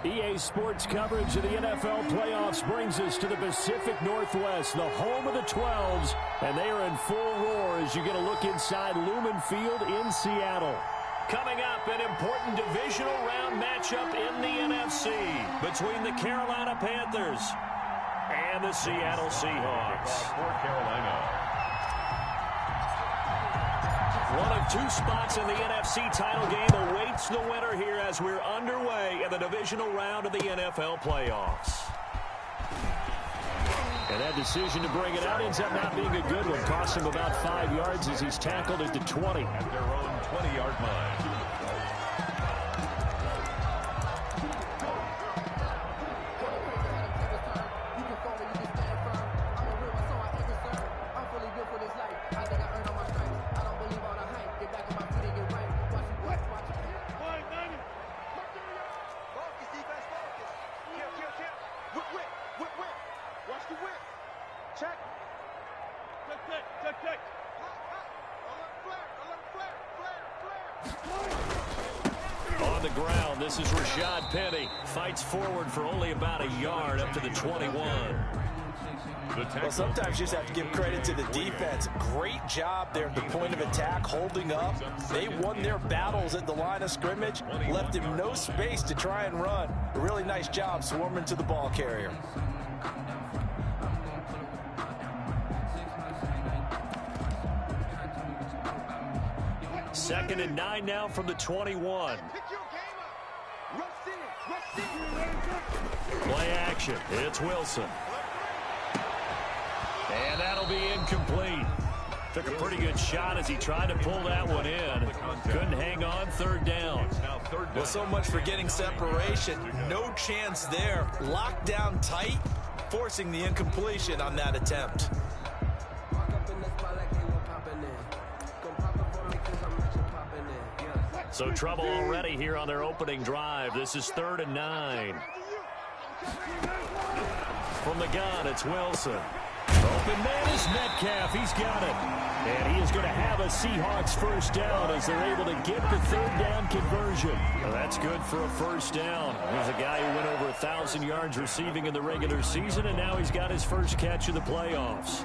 EA Sports coverage of the NFL playoffs brings us to the Pacific Northwest, the home of the 12s, and they are in full roar as you get a look inside Lumen Field in Seattle. Coming up, an important divisional round matchup in the NFC between the Carolina Panthers and the Seattle Seahawks. For Carolina. One of two spots in the NFC title game awaits the winner here as we're underway in the divisional round of the NFL playoffs. And that decision to bring it out ends up not being a good one. Cost him about 5 yards as he's tackled at the 20. At their own 20-yard line. On the ground, this is Rashad Penny. Fights forward for only about a yard up to the 21. Well, sometimes you just have to give credit to the defense. Great job there at the point of attack, holding up. They won their battles at the line of scrimmage, left him no space to try and run. A really nice job swarming to the ball carrier. Second and 9 now from the 21. Play action. It's Wilson. And that'll be incomplete. Took a pretty good shot as he tried to pull that one in. Couldn't hang on. Third down. Well, so much for getting separation. No chance there. Locked down tight, forcing the incompletion on that attempt. So trouble already here on their opening drive. This is 3rd and 9. From the gun, it's Wilson. Open man is Metcalf. He's got it. And he is going to have a Seahawks first down as they're able to get the third down conversion. Well, that's good for a first down. He's a guy who went over 1,000 yards receiving in the regular season, and now he's got his first catch of the playoffs.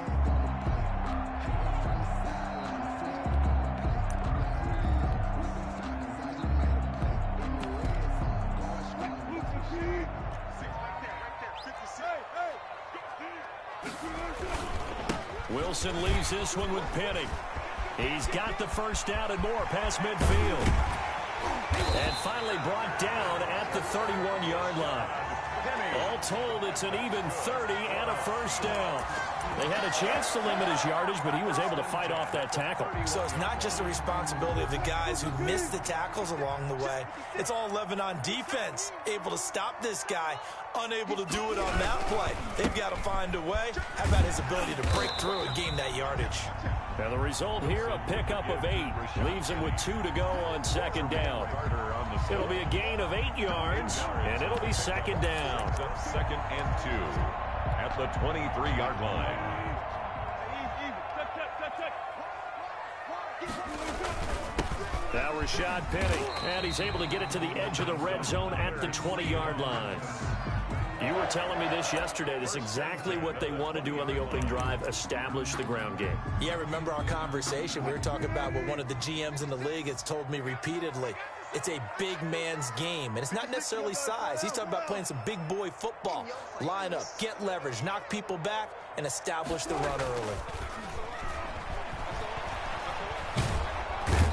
Wilson leaves this one with Penny. He's got the first down and more past midfield. And finally brought down at the 31-yard line. All told, it's an even 30 and a first down. They had a chance to limit his yardage, but he was able to fight off that tackle. So it's not just the responsibility of the guys who missed the tackles along the way. It's all 11 on defense, able to stop this guy, unable to do it on that play. They've got to find a way. How about his ability to break through and gain that yardage? Now the result here, a pickup of 8. Leaves him with 2 to go on second down. It'll be a gain of 8 yards, and it'll be second down. 2nd and 2 at the 23-yard line. Now Rashad Penny, and he's able to get it to the edge of the red zone at the 20-yard line. You were telling me this yesterday. This is exactly what they want to do on the opening drive, establish the ground game. Yeah, remember our conversation. We were talking about what one of the GMs in the league has told me repeatedly. It's a big man's game, and it's not necessarily size. He's talking about playing some big boy football. Line up, get leverage, knock people back, and establish the run early.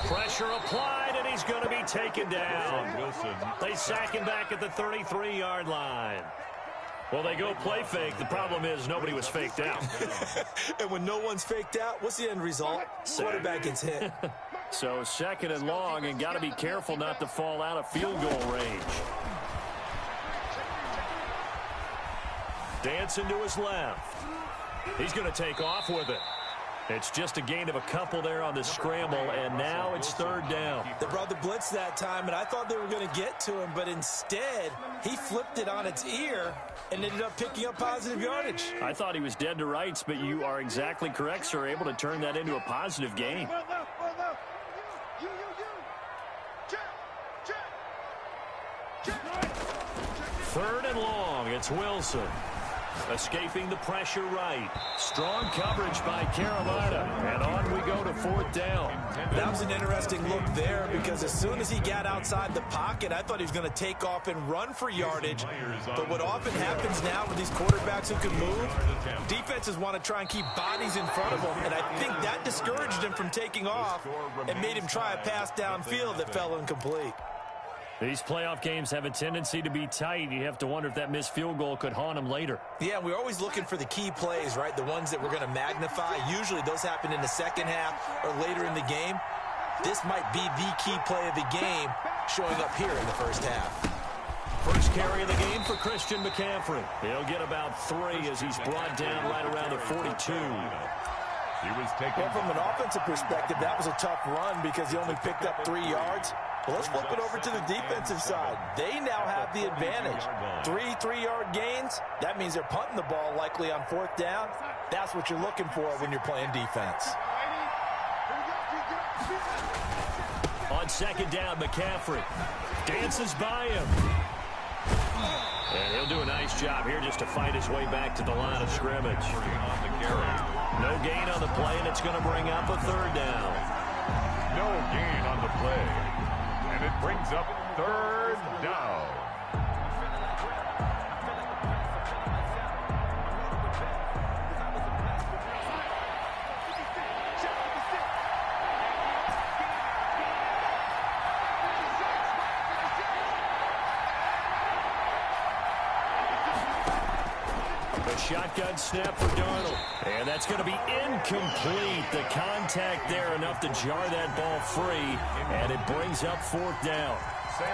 Pressure applied, and he's going to be taken down. Wilson. They sack him back at the 33-yard line. Well, they go play fake. The problem is nobody was faked out. And when no one's faked out, what's the end result? Quarterback gets hit. So 2nd and long, and got to be careful not to fall out of field goal range. Dancing to his left. He's going to take off with it. It's just a gain of a couple there on the scramble, and now it's 3rd down. They brought the blitz that time, and I thought they were going to get to him, but instead, he flipped it on its ear and ended up picking up positive yardage. I thought he was dead to rights, but you are exactly correct, sir, able to turn that into a positive gain. 3rd and long. It's Wilson. Escaping the pressure right. Strong coverage by Carolina. And on we go to 4th down. That was an interesting look there because as soon as he got outside the pocket, I thought he was going to take off and run for yardage. But what often happens now with these quarterbacks who can move, defenses want to try and keep bodies in front of them. And I think that discouraged him from taking off and made him try a pass downfield that fell incomplete. These playoff games have a tendency to be tight. You have to wonder if that missed field goal could haunt them later. Yeah, we're always looking for the key plays, right? The ones that we're going to magnify. Usually those happen in the second half or later in the game. This might be the key play of the game showing up here in the first half. First carry of the game for Christian McCaffrey. He'll get about 3 as he's brought down right around the 42. Well, from an offensive perspective, that was a tough run because he only picked up 3 yards. Well, let's flip it over to the defensive side. They now have the advantage. 3 3-yard gains. That means they're punting the ball likely on 4th down. That's what you're looking for when you're playing defense. On 2nd down, McCaffrey dances by him. And he'll do a nice job here just to fight his way back to the line of scrimmage. No gain on the play, and it's going to bring up a 3rd down. No gain on the play. And it brings up 3rd down. The shotgun snap for Darnold. And that's going to be incomplete. The contact there enough to jar that ball free. And it brings up 4th down.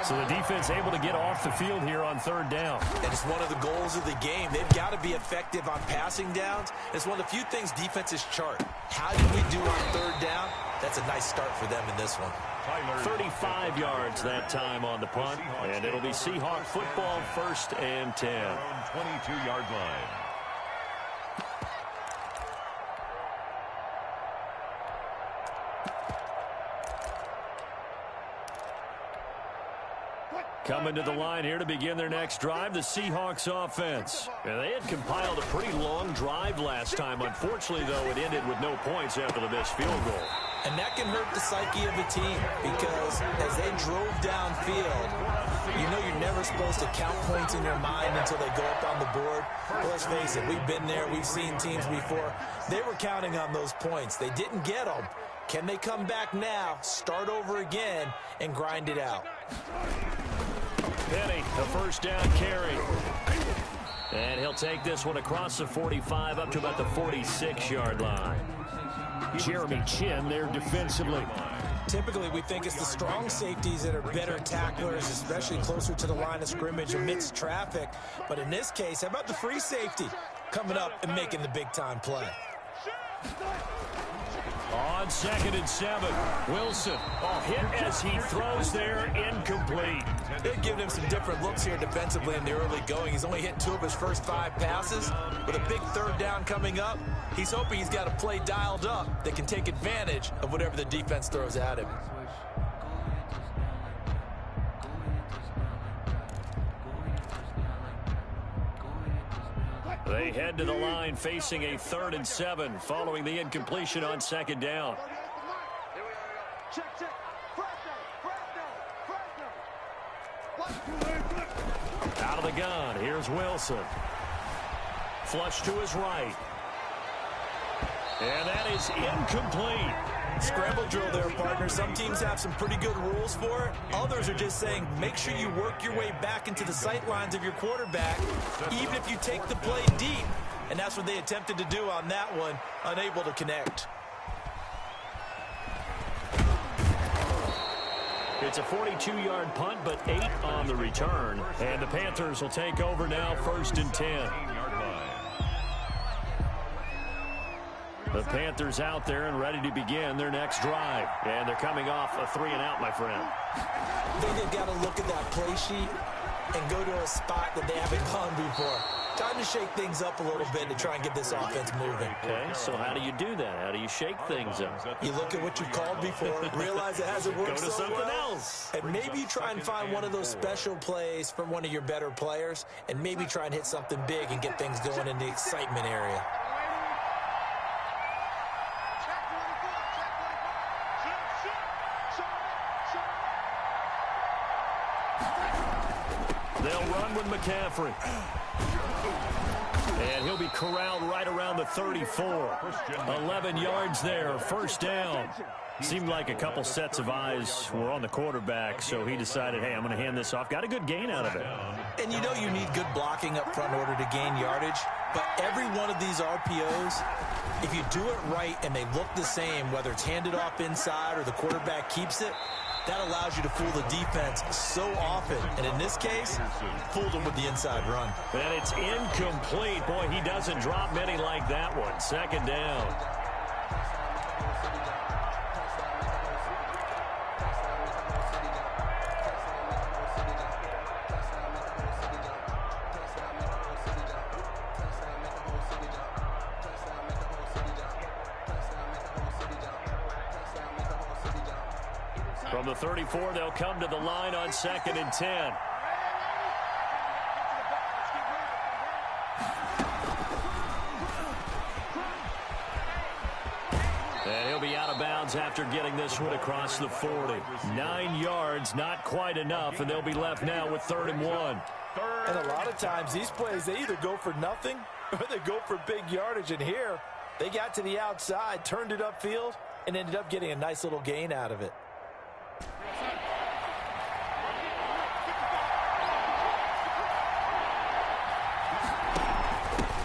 So the defense able to get off the field here on 3rd down. And it's one of the goals of the game. They've got to be effective on passing downs. It's one of the few things defenses chart. How did we do on 3rd down? That's a nice start for them in this one. 35 yards that time on the punt. And it'll be Seahawk football 1st and 10. 22-yard line. Coming to the line here to begin their next drive, the Seahawks offense. And they had compiled a pretty long drive last time. Unfortunately, though, it ended with no points after the missed field goal. And that can hurt the psyche of a team because as they drove downfield, you know you're never supposed to count points in your mind until they go up on the board. Well, let's face it, we've been there. We've seen teams before. They were counting on those points. They didn't get them. Can they come back now, start over again, and grind it out? Penny, the 1st down carry. And he'll take this one across the 45 up to about the 46-yard line. Jeremy Chin there defensively. Typically, we think it's the strong safeties that are better tacklers, especially closer to the line of scrimmage amidst traffic. But in this case, how about the free safety coming up and making the big-time play? On 2nd and 7, Wilson. Hit as he throws there, incomplete. They've given him some different looks here defensively in the early going. He's only hit 2 of his first 5 passes. With a big 3rd down coming up, he's hoping he's got a play dialed up that can take advantage of whatever the defense throws at him. They head to the line facing a 3rd and 7 following the incompletion on 2nd down. Out of the gun, here's Wilson. Flush to his right. And that is incomplete. Scramble drill there, partner. Some teams have some pretty good rules for it. Others are just saying, make sure you work your way back into the sight lines of your quarterback, even if you take the play deep. And that's what they attempted to do on that one, unable to connect. It's a 42-yard punt, but 8 on the return. And the Panthers will take over now, 1st and 10. The Panthers out there and ready to begin their next drive. And they're coming off a 3-and-out, my friend. I think they've got to look at that play sheet and go to a spot that they haven't gone before. Time to shake things up a little bit to try and get this offense moving. Okay, so how do you do that? How do you shake things up? You look at what you've called before, realize it hasn't worked Go to so something well, else. and maybe you try and find one of those special plays from one of your better players, and maybe try and hit something big and get things going in the excitement area. They'll run with McCaffrey. And he'll be corralled right around the 34. 11 yards there, first down. Seemed like a couple sets of eyes were on the quarterback, so he decided, hey, I'm going to hand this off. Got a good gain out of it. And you know you need good blocking up front in order to gain yardage, but every one of these RPOs, if you do it right and they look the same, whether it's handed off inside or the quarterback keeps it, that allows you to fool the defense so often. And in this case, fooled them with the inside run. And it's incomplete. Boy, he doesn't drop many like that one. Second down. From the 34, they'll come to the line on 2nd and 10. And he'll be out of bounds after getting this one across the 40. 9 yards, not quite enough, and they'll be left now with 3rd and 1. And a lot of times, these plays, they either go for nothing or they go for big yardage. And here, they got to the outside, turned it upfield, and ended up getting a nice little gain out of it.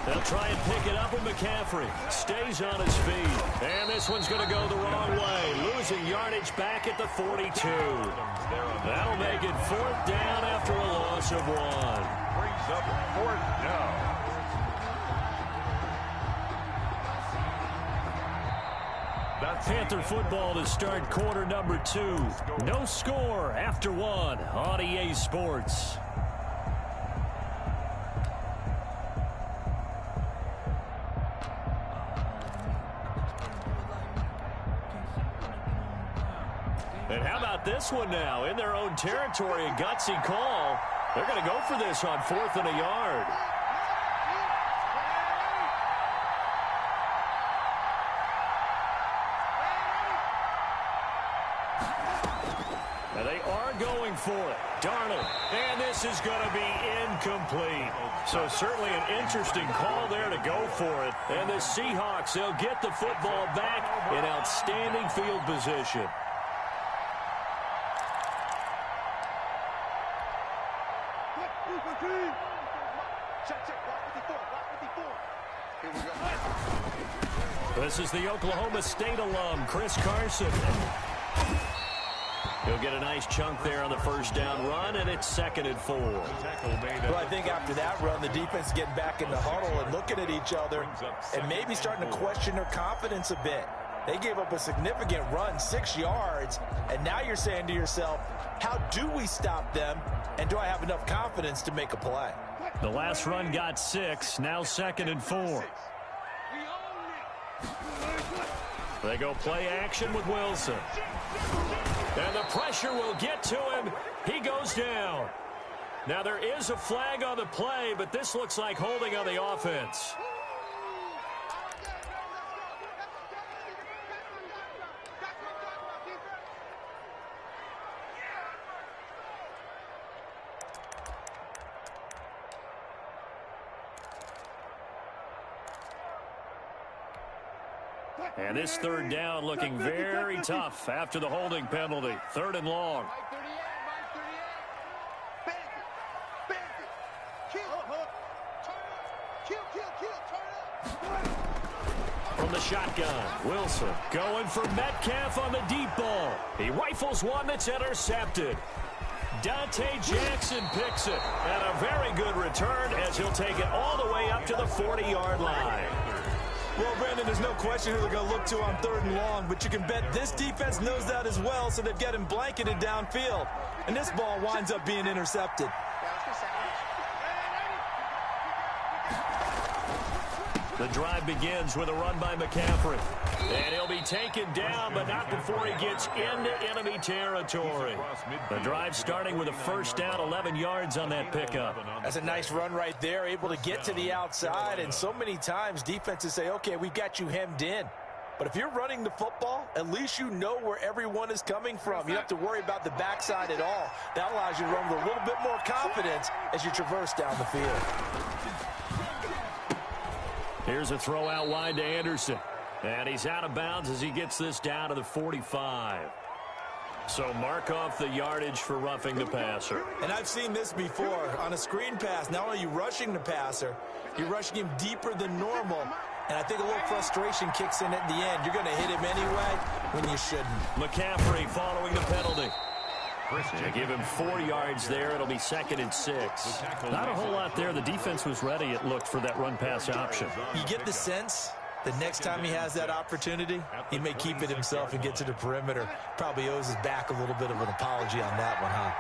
They'll try and pick it up with McCaffrey. Stays on his feet. And this one's going to go the wrong way. Losing yardage back at the 42. That'll make it 4th down after a loss of 1. Brings up 4th down. Panther football to start quarter number 2. No score after 1 on EA Sports. And how about this one now? In their own territory, a gutsy call. They're going to go for this on 4th and a yard. They are going for it. Darnold. And this is going to be incomplete. So certainly an interesting call there to go for it. And the Seahawks, they'll get the football back in outstanding field position. This is the Oklahoma State alum, Chris Carson. He'll get a nice chunk there on the first down run, and it's 2nd and 4. Well, I think after that run, the defense is getting back in the huddle and looking at each other and maybe starting to question their confidence a bit. They gave up a significant run, 6 yards, and now you're saying to yourself, how do we stop them, and do I have enough confidence to make a play? The last run got 6, now 2nd and 4. They go play action with Wilson. And the pressure will get to him. He goes down. Now there is a flag on the play, but this looks like holding on the offense. And this 3rd down looking very tough after the holding penalty. 3rd and long. From the shotgun, Wilson going for Metcalf on the deep ball. He rifles one that's intercepted. Dante Jackson picks it. And a very good return as he'll take it all the way up to the 40-yard line. Well, Brandon, there's no question who they're going to look to on 3rd and long, but you can bet this defense knows that as well, so they've got him blanketed downfield. And this ball winds up being intercepted. The drive begins with a run by McCaffrey. And he'll be taken down, but not before he gets into enemy territory. The drive starting with a first down, 11 yards on that pickup. That's a nice run right there, able to get to the outside. And so many times defenses say, okay, we've got you hemmed in. But if you're running the football, at least you know where everyone is coming from. You don't have to worry about the backside at all. That allows you to run with a little bit more confidence as you traverse down the field. Here's a throw out wide to Anderson. And he's out of bounds as he gets this down to the 45. So mark off the yardage for roughing the passer. And I've seen this before. On a screen pass, not only are you rushing the passer, you're rushing him deeper than normal. And I think a little frustration kicks in at the end. You're going to hit him anyway when you shouldn't. McCaffrey following the penalty. They give him 4 yards there. It'll be 2nd and 6. Not a whole lot there. The defense was ready, it looked, for that run-pass option. You get the sense the next time he has that opportunity, he may keep it himself and get to the perimeter. Probably owes his back a little bit of an apology on that one, huh?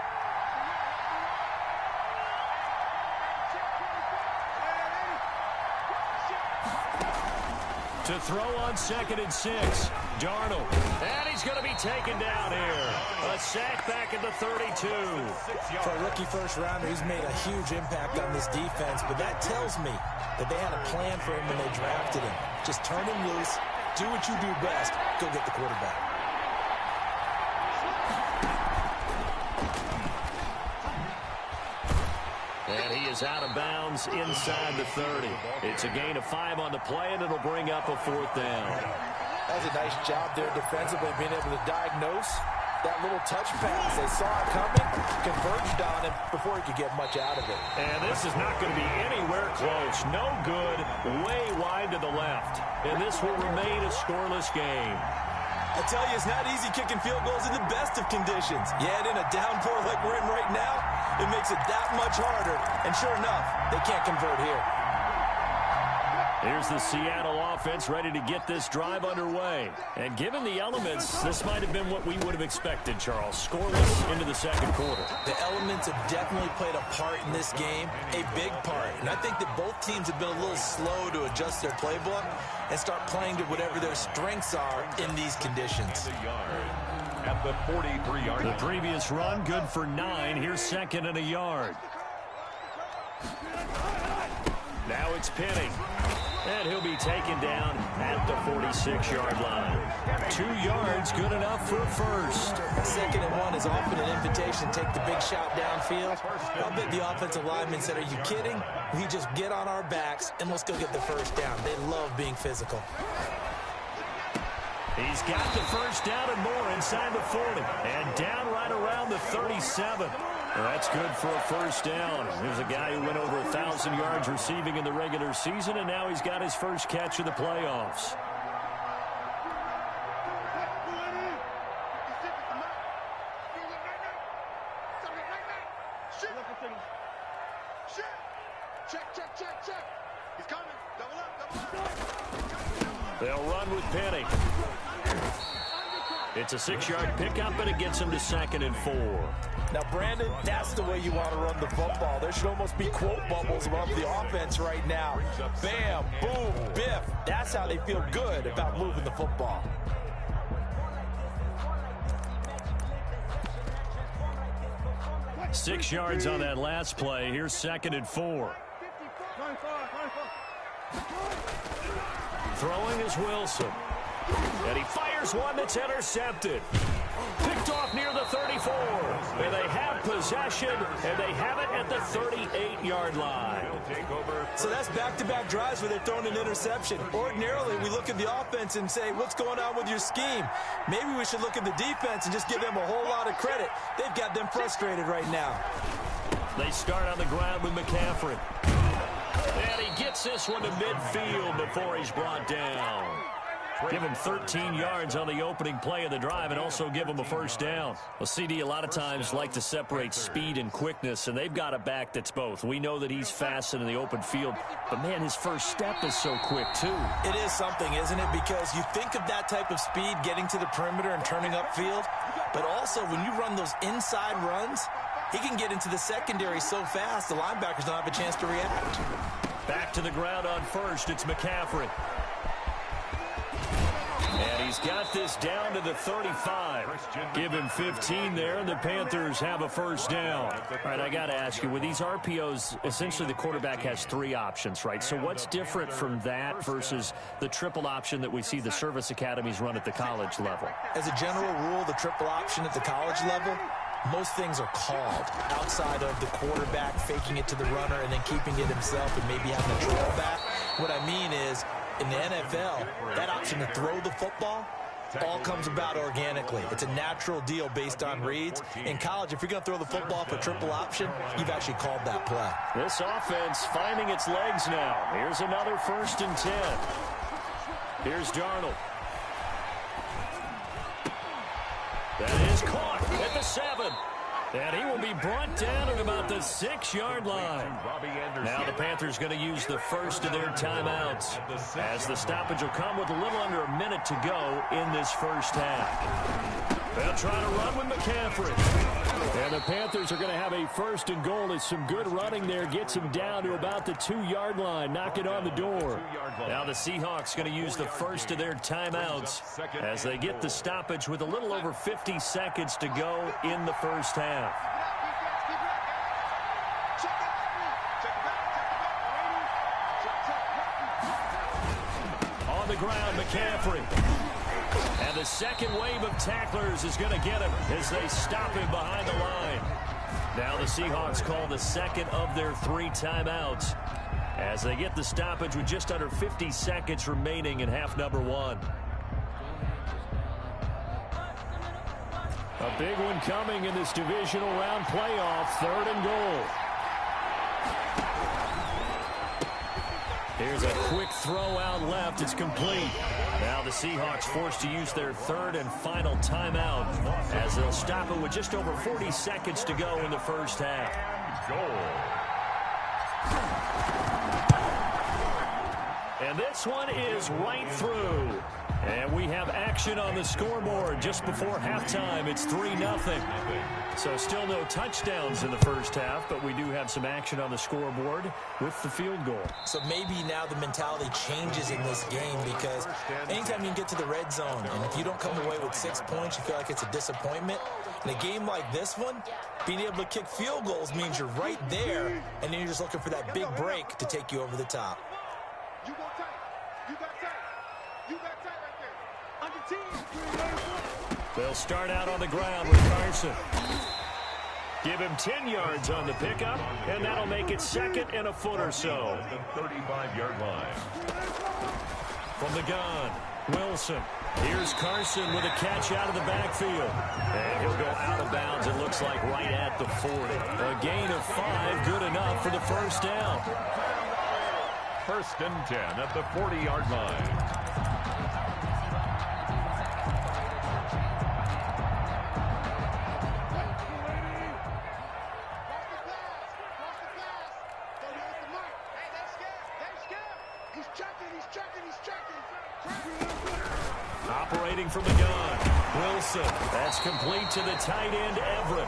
To throw on 2nd and 6. Darnold. And he's going to be taken down here. A sack back at the 32. For a rookie first-rounder, he's made a huge impact on this defense, but that tells me that they had a plan for him when they drafted him. Just turn him loose, do what you do best, go get the quarterback. And he is out of bounds inside the 30. It's a gain of 5 on the play, and it'll bring up a 4th down. That was a nice job there defensively, being able to diagnose that little touch pass. They saw it coming, converged on him before he could get much out of it. And this is not going to be anywhere close. No good, way wide to the left. And this will remain a scoreless game. I tell you, it's not easy kicking field goals in the best of conditions. Yet in a downpour like we're in right now, it makes it that much harder. And sure enough, they can't convert here. Here's the Seattle offense ready to get this drive underway. And given the elements, this might have been what we would have expected, Charles. Scoreless into the 2nd quarter. The elements have definitely played a part in this game, a big part. And I think that both teams have been a little slow to adjust their playbook and start playing to whatever their strengths are in these conditions. At the 43-yard line. The previous run, good for 9. Here's 2nd and a yard. Now it's Penny. And he'll be taken down at the 46-yard line. 2 yards, good enough for a first. 2nd and 1 is often an invitation. Take the big shot downfield. I bet the offensive lineman said, are you kidding? We just get on our backs and let's go get the first down. They love being physical. He's got the first down and more inside the 40. And down right around the 37. That's good for a first down. There's a guy who went over 1,000 yards receiving in the regular season, and now he's got his first catch of the playoffs. They'll run with Penny. It's a 6-yard pickup, and it gets him to 2nd and 4. Now, Brandon, that's the way you want to run the football. There should almost be quote bubbles above the offense right now. Bam, boom, biff. That's how they feel good about moving the football. Six yards on that last play. Here's 2nd and 4. Throwing is Wilson. And he fires one that's intercepted. Picked off near the 34. And they have possession, and they have it at the 38-yard line. So that's back-to-back drives where they've thrown an interception. Ordinarily, we look at the offense and say, what's going on with your scheme? Maybe we should look at the defense and just give them a whole lot of credit. They've got them frustrated right now. They start on the ground with McCaffrey. And he gets this one to midfield before he's brought down. Give him 13 yards on the opening play of the drive and also give him a first down. Well, CD a lot of times like to separate speed and quickness, and they've got a back that's both. We know that he's fast in the open field, but, man, his first step is so quick, too. It is something, isn't it? Because you think of that type of speed getting to the perimeter and turning upfield, but also when you run those inside runs, he can get into the secondary so fast the linebackers don't have a chance to react. Back to the ground on first. It's McCaffrey. And he's got this down to the 35. Give him 15 there, and the Panthers have a first down. All right, I got to ask you, with these RPOs, essentially the quarterback has 3 options, right? So what's different from that versus the triple option that we see the service academies run at the college level? As a general rule, the triple option at the college level, most things are called outside of the quarterback faking it to the runner and then keeping it himself and maybe having a trail back. What I mean is, in the NFL, that option to throw the football all comes about organically. It's a natural deal based on reads. In college, if you're going to throw the football for triple option, you've actually called that play. This offense finding its legs now. Here's another 1st and 10. Here's Darnold. That is caught at the 7. And he will be brought down at about the 6-yard line. Now the Panthers going to use the first of their timeouts, as the stoppage will come with a little under a minute to go in this first half. They'll try to run with McCaffrey. And the Panthers are going to have a 1st and goal as some good running there gets him down to about the 2-yard line, knocking on the door. Now the Seahawks going to use the first of their timeouts as they get the stoppage with a little over 50 seconds to go in the first half. On the ground, McCaffrey. And the second wave of tacklers is going to get him as they stop him behind the line. Now the Seahawks call the second of their 3 timeouts as they get the stoppage with just under 50 seconds remaining in half number 1. A big one coming in this divisional round playoff, 3rd and goal. Here's a quick throw out left. It's complete. Now the Seahawks forced to use their 3rd and final timeout as they'll stop it with just over 40 seconds to go in the first half. And this one is right through. And we have action on the scoreboard just before halftime. It's 3-0. So still no touchdowns in the first half, but we do have some action on the scoreboard with the field goal. So maybe now the mentality changes in this game, because anytime you get to the red zone, and if you don't come away with 6 points, you feel like it's a disappointment. In a game like this one, being able to kick field goals means you're right there, and then you're just looking for that big break to take you over the top. You go tight. You got tight. You got tight right there. On your team. They'll start out on the ground with Carson. Give him 10 yards on the pickup, and that'll make it 2nd and a foot or so. The 35-yard line. From the gun, Wilson. Here's Carson with a catch out of the backfield. And he'll go out of bounds, it looks like, right at the 40. A gain of 5, good enough for the first down. 1st and 10 at the 40-yard line. Operating from the gun, Wilson. That's complete to the tight end, Everett.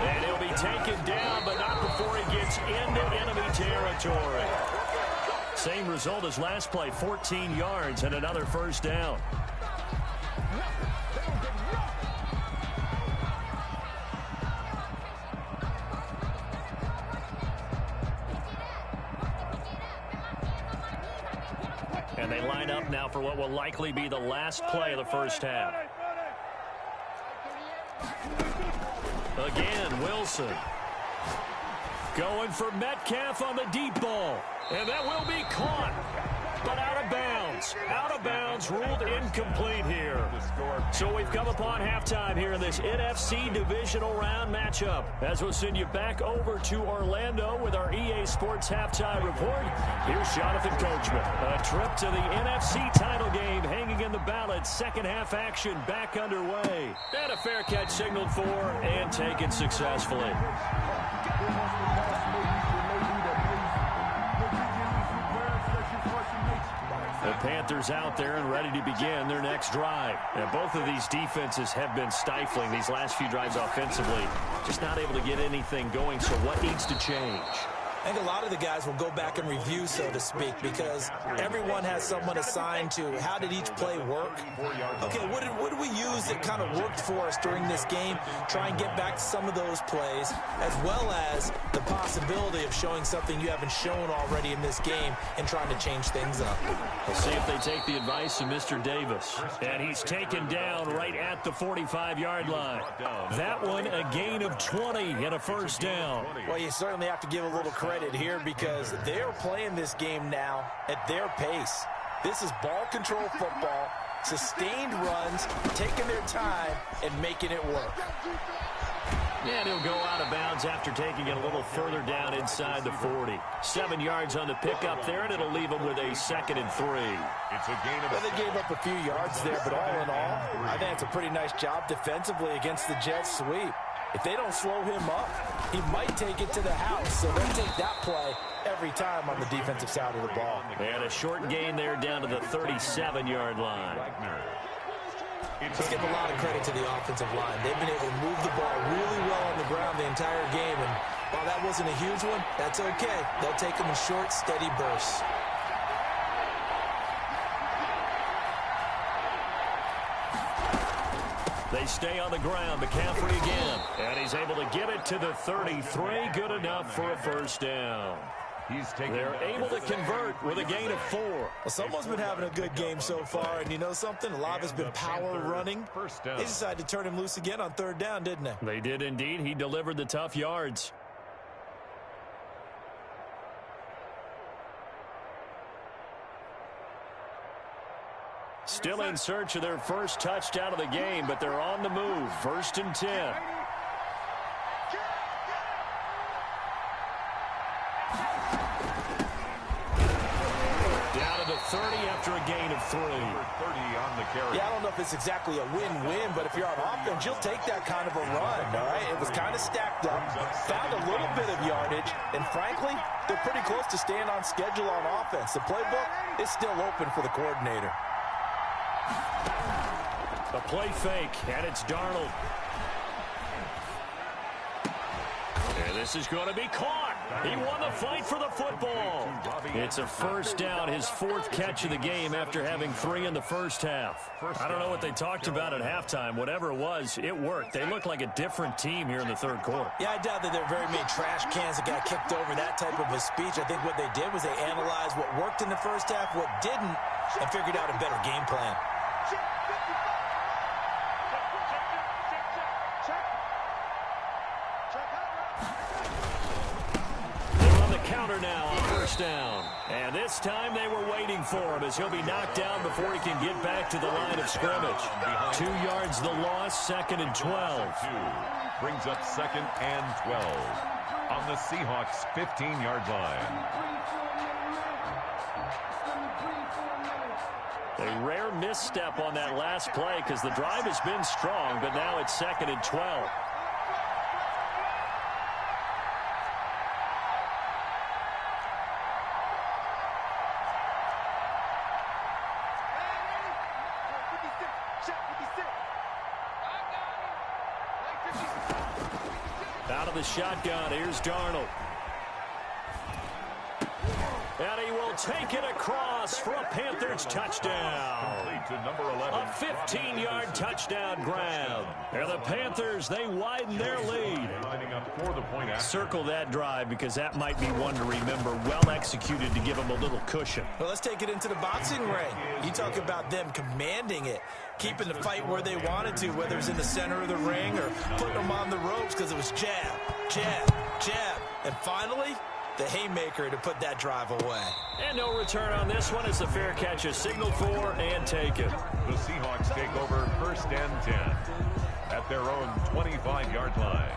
And he'll be taken down, but not before he gets into enemy territory. Same result as last play, 14 yards and another first down. And they line up now for what will likely be the last play of the first half. Again, Wilson. Going for Metcalf on the deep ball. And that will be caught, but out of bounds. Out of bounds, ruled incomplete here. So we've come upon halftime here in this NFC divisional round matchup. As we'll send you back over to Orlando with our EA Sports halftime report. Here's Jonathan Coachman. A trip to the NFC title game hanging in the balance. Second half action back underway. And a fair catch signaled for and taken successfully. The Panthers out there and ready to begin their next drive. And both of these defenses have been stifling these last few drives offensively. Just not able to get anything going, so what needs to change? I think a lot of the guys will go back and review, so to speak, because everyone has someone assigned to how did each play work. Okay, what did we use that kind of worked for us during this game? Try and get back to some of those plays, as well as the possibility of showing something you haven't shown already in this game and trying to change things up. We'll see if they take the advice of Mr. Davis. And he's taken down right at the 45-yard line. That one, a gain of 20 and a first down. Well, you certainly have to give a little credit here because they're playing this game now at their pace. This is ball control football, sustained runs, taking their time, and making it work. And he'll go out of bounds after taking it a little further down inside the 40. 7 yards on the pickup there, and it'll leave him with a 2nd and 3. It's a gain of well, they gave up a few yards there, but all in all, I think it's a pretty nice job defensively against the Jets sweep. If they don't slow him up, he might take it to the house, so they'll take that play every time on the defensive side of the ball. And a short gain there down to the 37-yard line. Let's give a lot of credit to the offensive line. They've been able to move the ball really well on the ground the entire game, and while that wasn't a huge one, that's okay. They'll take them in short, steady bursts. They stay on the ground. McCaffrey again. And he's able to get it to the 33. Good enough for a first down. They're able to convert with a gain of 4. Well, someone's been having a good game so far, and you know something? A lot has been power running. They decided to turn him loose again on 3rd down, didn't they? They did indeed. He delivered the tough yards. Still in search of their first touchdown of the game, but they're on the move. 1st and 10. Down to the 30 after a gain of 3. 30 on the carry. Yeah, I don't know if it's exactly a win-win, but if you're on offense, you'll take that kind of a run, all right? It was kind of stacked up, found a little bit of yardage, and frankly, they're pretty close to staying on schedule on offense. The playbook is still open for the coordinator. A play fake, and it's Darnold. And this is going to be caught. He won the fight for the football. It's a first down, his 4th catch of the game after having 3 in the first half. I don't know what they talked about at halftime. Whatever it was, it worked. They look like a different team here in the 3rd quarter. Yeah, I doubt that there are very many trash cans that got kicked over that type of a speech. I think what they did was they analyzed what worked in the first half, what didn't, and figured out a better game plan. Counter now on 1st down. And this time they were waiting for him as he'll be knocked down before he can get back to the line of scrimmage. 2 yards the loss, 2nd and 12. Brings up 2nd and 12 on the Seahawks' 15-yard line. A rare misstep on that last play because the drive has been strong, but now it's 2nd and 12. Out of the shotgun, here's Darnold. And he will take it across for a Panthers touchdown. A 15-yard touchdown grab. And the Panthers, they widen their lead. Circle that drive because that might be one to remember. Well executed to give them a little cushion. Well, let's take it into the boxing ring. You talk about them commanding it, keeping the fight where they wanted to, whether it's in the center of the ring or putting them on the ropes because it was jab, jab, jab. And finally, the haymaker to put that drive away. And no return on this one as the fair catch is signaled for and taken. The Seahawks take over 1st and 10 at their own 25-yard line.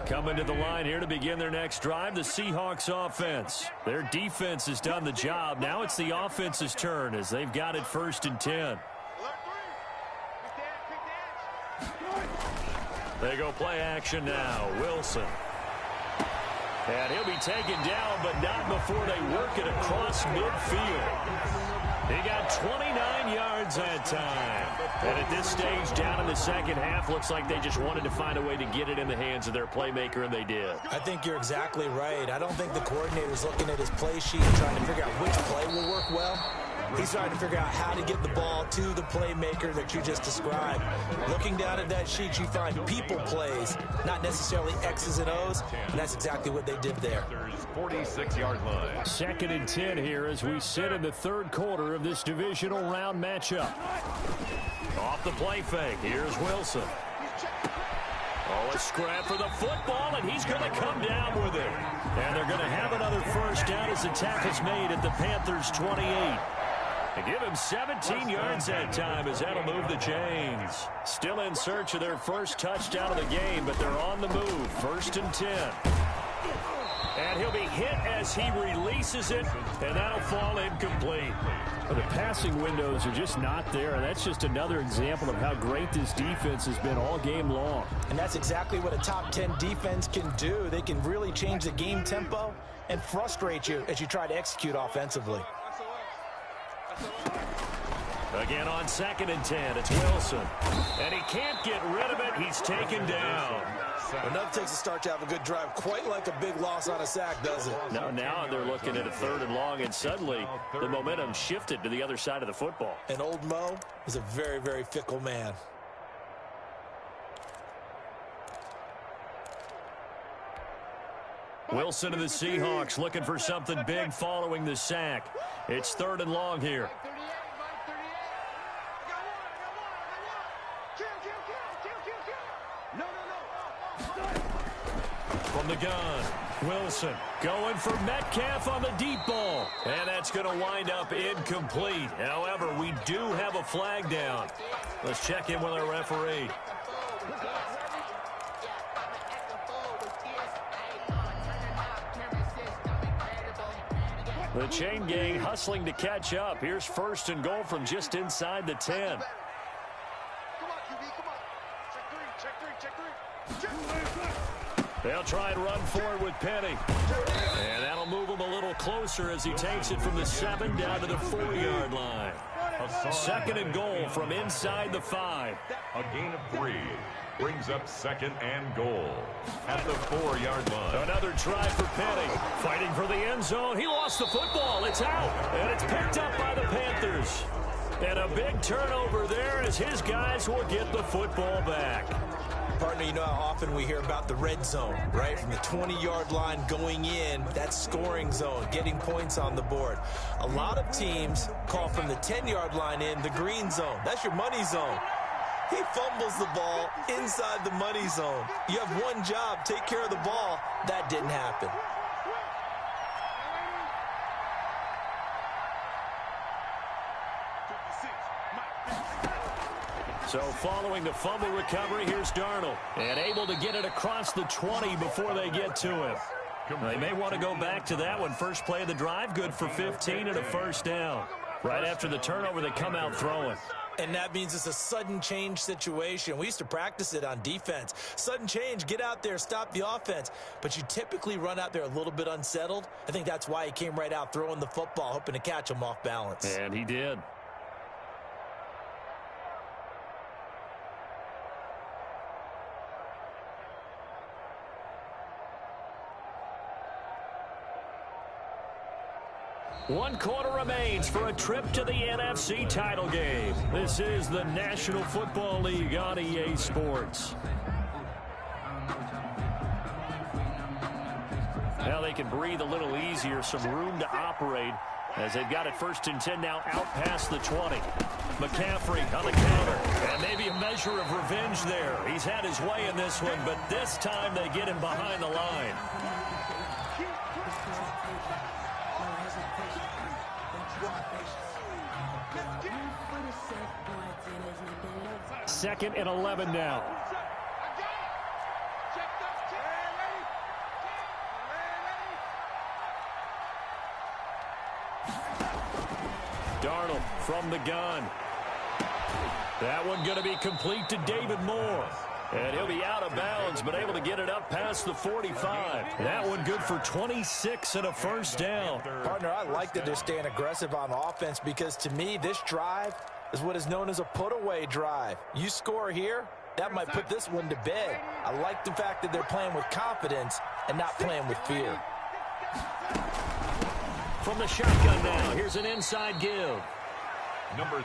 Coming to the line here to begin their next drive, the Seahawks offense. Their defense has done the job. Now it's the offense's turn as they've got it 1st and 10. They go play action now. Wilson. And he'll be taken down, but not before they work it across midfield. He got 29 yards that time. And at this stage, down in the second half, looks like they just wanted to find a way to get it in the hands of their playmaker, and they did. I think you're exactly right. I don't think the coordinator's looking at his play sheet and trying to figure out which play will work well. He's trying to figure out how to get the ball to the playmaker that you just described. Looking down at that sheet, you find people plays, not necessarily X's and O's, and that's exactly what they did there. 46-yard line. 2nd and 10 here as we sit in the third quarter of this divisional round matchup. Off the play fake, here's Wilson. Oh, a scrap for the football, and he's going to come down with it. And they're going to have another first down as the tackle's made at the Panthers' 28. They give him 17 yards that time as that'll move the chains. Still in search of their first touchdown of the game, but they're on the move. 1st and 10. And he'll be hit as he releases it, and that'll fall incomplete. Well, the passing windows are just not there, and that's just another example of how great this defense has been all game long. And that's exactly what a top 10 defense can do. They can really change the game tempo and frustrate you as you try to execute offensively. Again on 2nd and 10, it's Wilson. And he can't get rid of it. He's taken down. Enough takes a start to have a good drive. Quite like a big loss on a sack, does it? Now they're looking at a 3rd and long, and suddenly the momentum shifted to the other side of the football. And old Mo is a very, very fickle man. Wilson and the Seahawks looking for something big following the sack. It's 3rd and long here. From the gun, Wilson going for Metcalf on the deep ball. And that's going to wind up incomplete. However, we do have a flag down. Let's check in with our referee. The chain gang hustling to catch up. Here's 1st and goal from just inside the 10. Come on, QB, come on. Check three. They'll try and run forward with Penny. And that'll move him a little closer as he takes it from the 7 down to the 4-yard line. 2nd and goal from inside the 5. A gain of 3 brings up 2nd and goal at the 4-yard line. Another try for Penny. Fighting for the end zone. He lost the football. It's out. And it's picked up by the Panthers. And a big turnover there as his guys will get the football back. Partner, you know how often we hear about the red zone, right? From the 20-yard line going in, that scoring zone, getting points on the board. A lot of teams call from the 10-yard line in the green zone. That's your money zone. He fumbles the ball inside the money zone. You have one job, take care of the ball. That didn't happen. So following the fumble recovery, here's Darnold. And able to get it across the 20 before they get to him. They may want to go back to that one. First play of the drive, good for 15 and a first down. Right after the turnover, they come out throwing. And that means it's a sudden change situation. We used to practice it on defense. Sudden change, get out there, stop the offense. But you typically run out there a little bit unsettled. I think that's why he came right out throwing the football, hoping to catch him off balance. And he did. One quarter remains for a trip to the NFC title game. This is the National Football League on EA Sports. Now they can breathe a little easier, some room to operate as they've got it 1st and 10 now out past the 20. McCaffrey on the counter, and maybe a measure of revenge there. He's had his way in this one, but this time they get him behind the line. 2nd and 11 now. Darnold from the gun. That one going to be complete to David Moore. And he'll be out of bounds, but able to get it up past the 45. That one good for 26 and a first down. Partner, I like that they're staying aggressive on offense because to me, this drive is what is known as a put-away drive. You score here, that might put this one to bed. I like the fact that they're playing with confidence and not playing with fear. From the shotgun now, here's an inside give.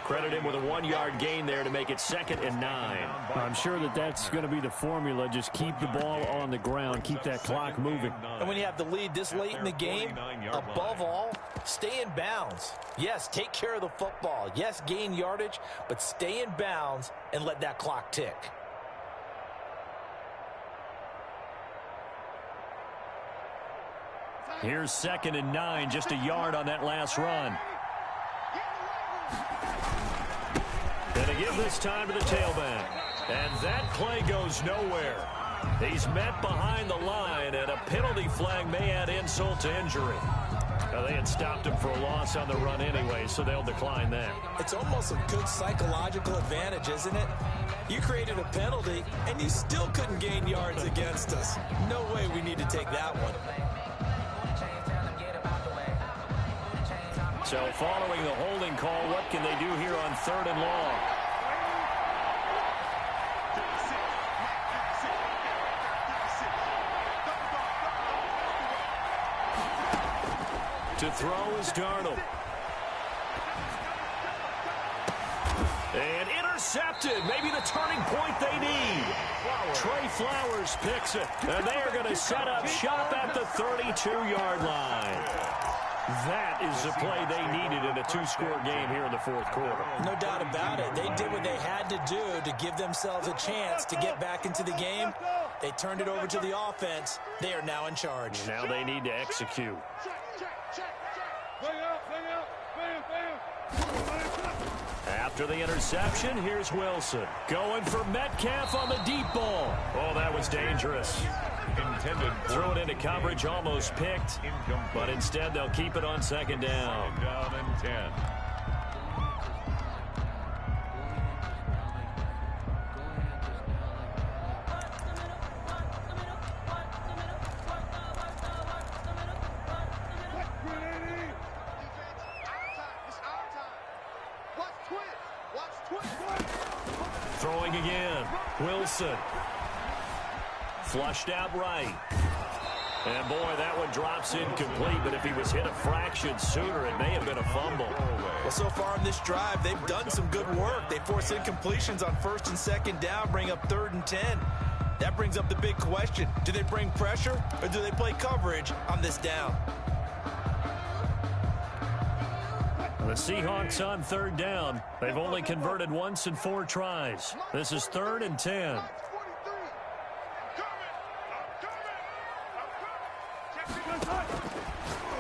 Credit him with a 1-yard gain there to make it 2nd and 9. I'm sure that that's going to be the formula. Just keep the ball on the ground. Keep that clock moving. And when you have the lead this late in the game, above all, stay in bounds. Yes, take care of the football. Yes, gain yardage, but stay in bounds and let that clock tick. Here's 2nd and 9, just a yard on that last run. And to give this time to the tailback. And that play goes nowhere. He's met behind the line, and a penalty flag may add insult to injury. Now, they had stopped him for a loss on the run anyway, so they'll decline that. It's almost a good psychological advantage, isn't it? You created a penalty, and you still couldn't gain yards against us. No way we need to take that one. So following the holding call, what can they do here on 3rd and long? To throw is Darnold. And intercepted. Maybe the turning point they need. Trey Flowers picks it. And they are going to set up shop at the 32-yard line. That is the play they needed in a 2-score game here in the 4th quarter. No doubt about it. They did what they had to do to give themselves a chance to get back into the game. They turned it over to the offense. They are now in charge. Now they need to execute. After the interception, here's Wilson. Going for Metcalf on the deep ball. Oh, that was dangerous. Intended. Threw it into coverage, almost picked. But instead, they'll keep it on 2nd down. 2nd down and 10. Throwing again. Wilson. Flushed out right. And boy, that one drops incomplete, but if he was hit a fraction sooner, it may have been a fumble. Well, so far in this drive, they've done some good work. They force incompletions on 1st and 2nd down, bring up 3rd and 10. That brings up the big question. Do they bring pressure, or do they play coverage on this down? The Seahawks on 3rd down. They've only converted once in 4 tries. This is 3rd and 10.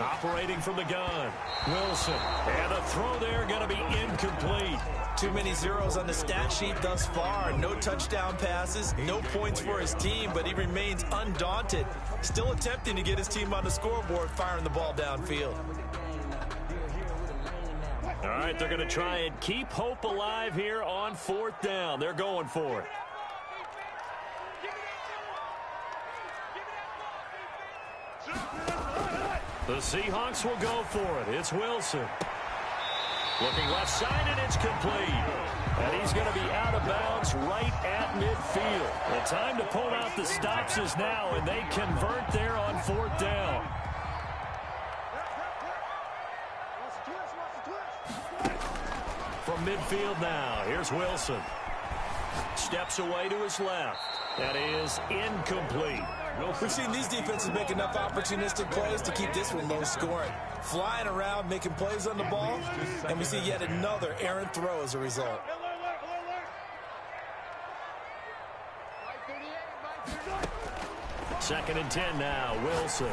Operating from the gun. Wilson. And a throw there going to be incomplete. Too many zeros on the stat sheet thus far. No touchdown passes, no points for his team, but he remains undaunted. Still attempting to get his team on the scoreboard, firing the ball downfield. All right, they're going to try and keep hope alive here on 4th down. They're going for it. The Seahawks will go for it. It's Wilson. Looking left side, and it's complete. And he's going to be out of bounds right at midfield. The time to pull out the stops is now, and they convert there on 4th down. From midfield now, here's Wilson. Steps away to his left. That is incomplete. We've seen these defenses make enough opportunistic plays to keep this one low scoring. Flying around, making plays on the ball, and we see yet another errant throw as a result. Second and 10 now, Wilson.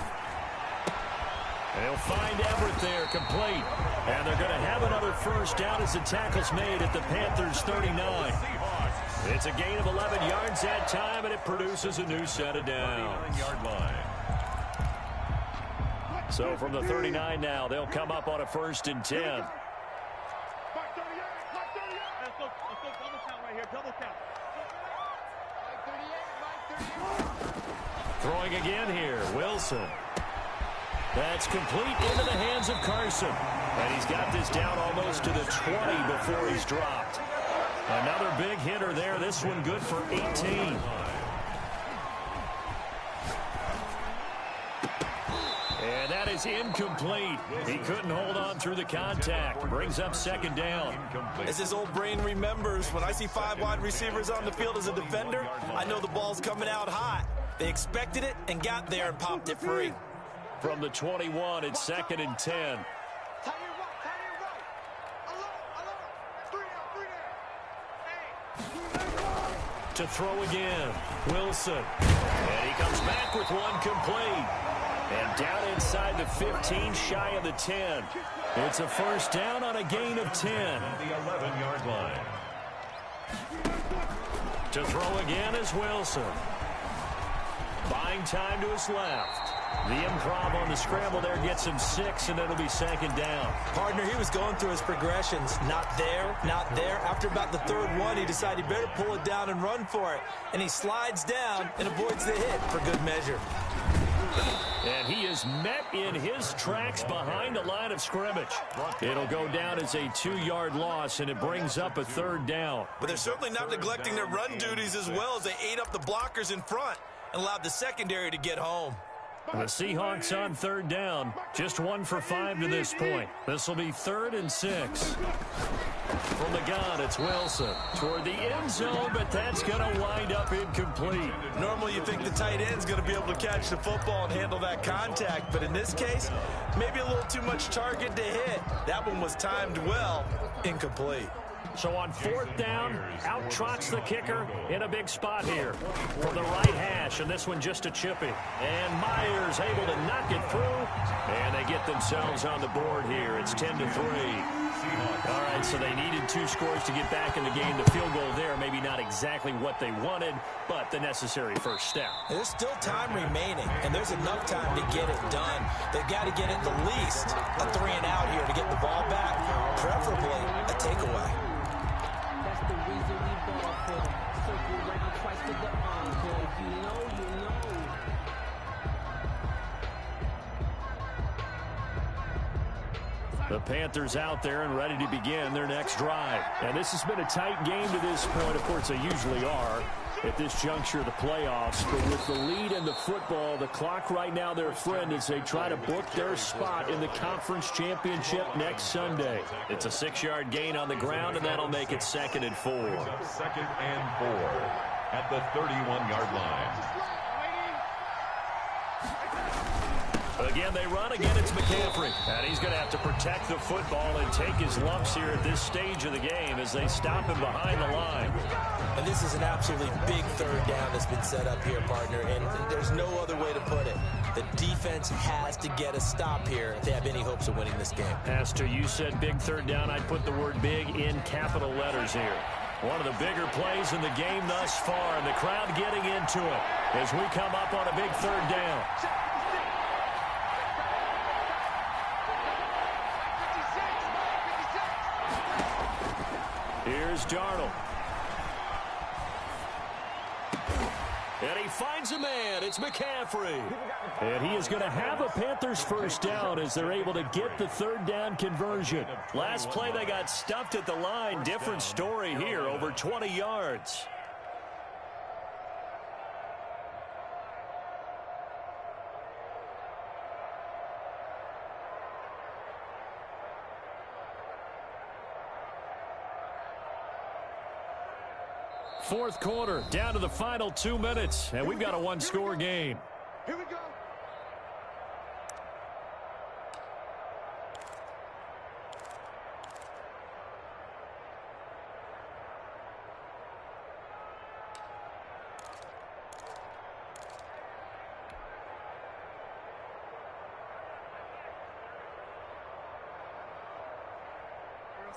They'll find Everett there, complete. And they're going to have another first down as the tackle's made at the Panthers' 39. It's a gain of 11 yards that time, and it produces a new set of downs. So from the 39 now, they'll come up on a 1st and 10. Throwing again here, Wilson. That's complete into the hands of Carson. And he's got this down almost to the 20 before he's dropped. Another big hitter there. This one good for 18. And that is incomplete. He couldn't hold on through the contact. Brings up second down. As his old brain remembers, when I see 5 wide receivers on the field as a defender, I know the ball's coming out hot. They expected it and got there and popped it free. From the 21, it's 2nd and 10. To throw again, Wilson. And he comes back with one complete. And down inside the 15, shy of the 10. It's a first down on a gain of 10. The 11-yard line. To throw again is Wilson. Buying time to his left. The improv on the scramble there gets him 6, and it'll be second down. Partner, he was going through his progressions. Not there, not there. After about the 3rd one, he decided he better pull it down and run for it. And he slides down and avoids the hit for good measure. And he is met in his tracks behind the line of scrimmage. It'll go down as a 2-yard loss, and it brings up a 3rd down. But they're certainly not neglecting their run duties as well as they ate up the blockers in front and allowed the secondary to get home. The Seahawks on 3rd down, just 1 for 5 to this point. This will be 3rd and 6. From the gun, it's Wilson toward the end zone, but that's going to wind up incomplete. Normally you think the tight end's going to be able to catch the football and handle that contact, but in this case, maybe a little too much target to hit. That one was timed well, incomplete. So on 4th down, out trots the kicker in a big spot here from the right hash, and this one just a chippy. And Myers able to knock it through, and they get themselves on the board here. It's 10-3. All right, so they needed 2 scores to get back in the game. The field goal there, maybe not exactly what they wanted, but the necessary first step. There's still time remaining, and there's enough time to get it done. They've got to get at the least a 3-and-out here to get the ball back, preferably a takeaway. The Panthers out there and ready to begin their next drive. And this has been a tight game to this point. Of course, they usually are at this juncture of the playoffs. But with the lead in the football, the clock right now their friend as they try to book their spot in the conference championship next Sunday. It's a 6-yard gain on the ground, and that'll make it 2nd and 4. 2nd and 4 at the 31-yard line. Again, they run. Again, it's McCaffrey. And he's going to have to protect the football and take his lumps here at this stage of the game as they stop him behind the line. And this is an absolutely big 3rd down that's been set up here, partner, and there's no other way to put it. The defense has to get a stop here if they have any hopes of winning this game. Pastor, you said big 3rd down. I'd put the word big in capital letters here. One of the bigger plays in the game thus far, and the crowd getting into it as we come up on a big 3rd down. Here's Darnold. And he finds a man. It's McCaffrey. And he is going to have a Panthers first down as they're able to get the 3rd down conversion. Last play they got stuffed at the line. Different story here, over 20 yards. Fourth quarter, down to the final 2 minutes, and we've got a 1-score game. Here we go.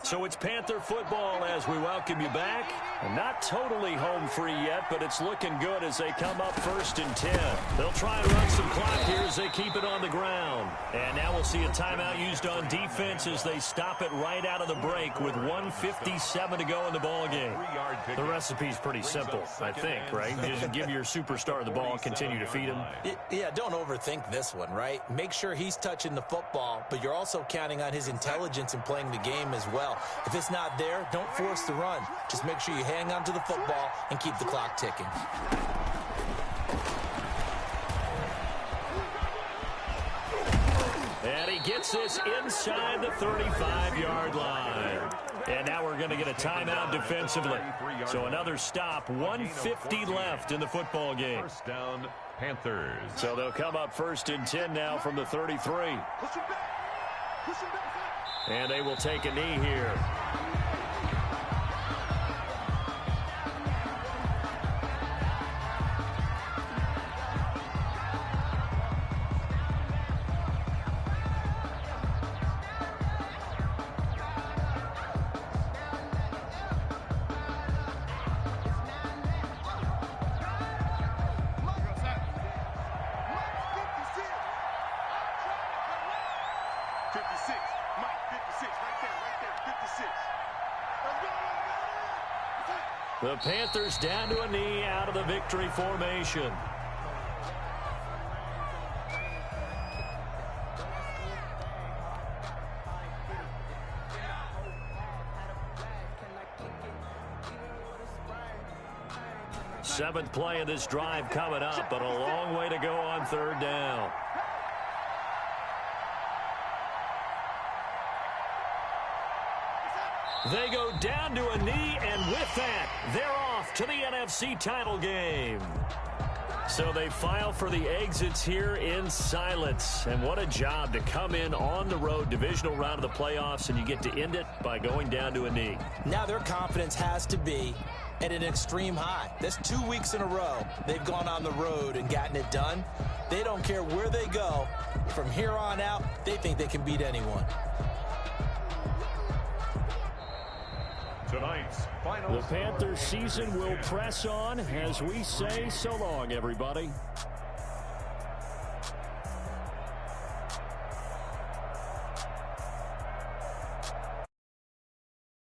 So it's Panther football as we welcome you back. Not totally home free yet, but it's looking good as they come up 1st and 10. They'll try and run some clock here as they keep it on the ground. And now we'll see a timeout used on defense as they stop it right out of the break with 1:57 to go in the ballgame. 3-yard pick. The recipe's pretty simple, I think, right? Just give your superstar the ball, continue to feed him. Yeah, don't overthink this one, right? Make sure he's touching the football, but you're also counting on his intelligence in playing the game as well. If it's not there, don't force the run. Just make sure you hang on to the football and keep the clock ticking. And he gets this inside the 35-yard line. And now we're going to get a timeout defensively. So another stop, 1:50 left in the football game. First down, Panthers. So they'll come up 1st and 10 now from the 33. And they will take a knee here. The Panthers down to a knee out of the victory formation. Seventh play of this drive coming up, but a long way to go on 3rd down. They go down to a knee, and with that, they're off to the NFC title game. So they file for the exits here in silence. And what a job to come in on the road, divisional round of the playoffs, and you get to end it by going down to a knee. Now their confidence has to be at an extreme high. That's 2 weeks in a row they've gone on the road and gotten it done. They don't care where they go. From here on out, they think they can beat anyone. Tonight's final. The Panthers season will press on as we say so long, everybody.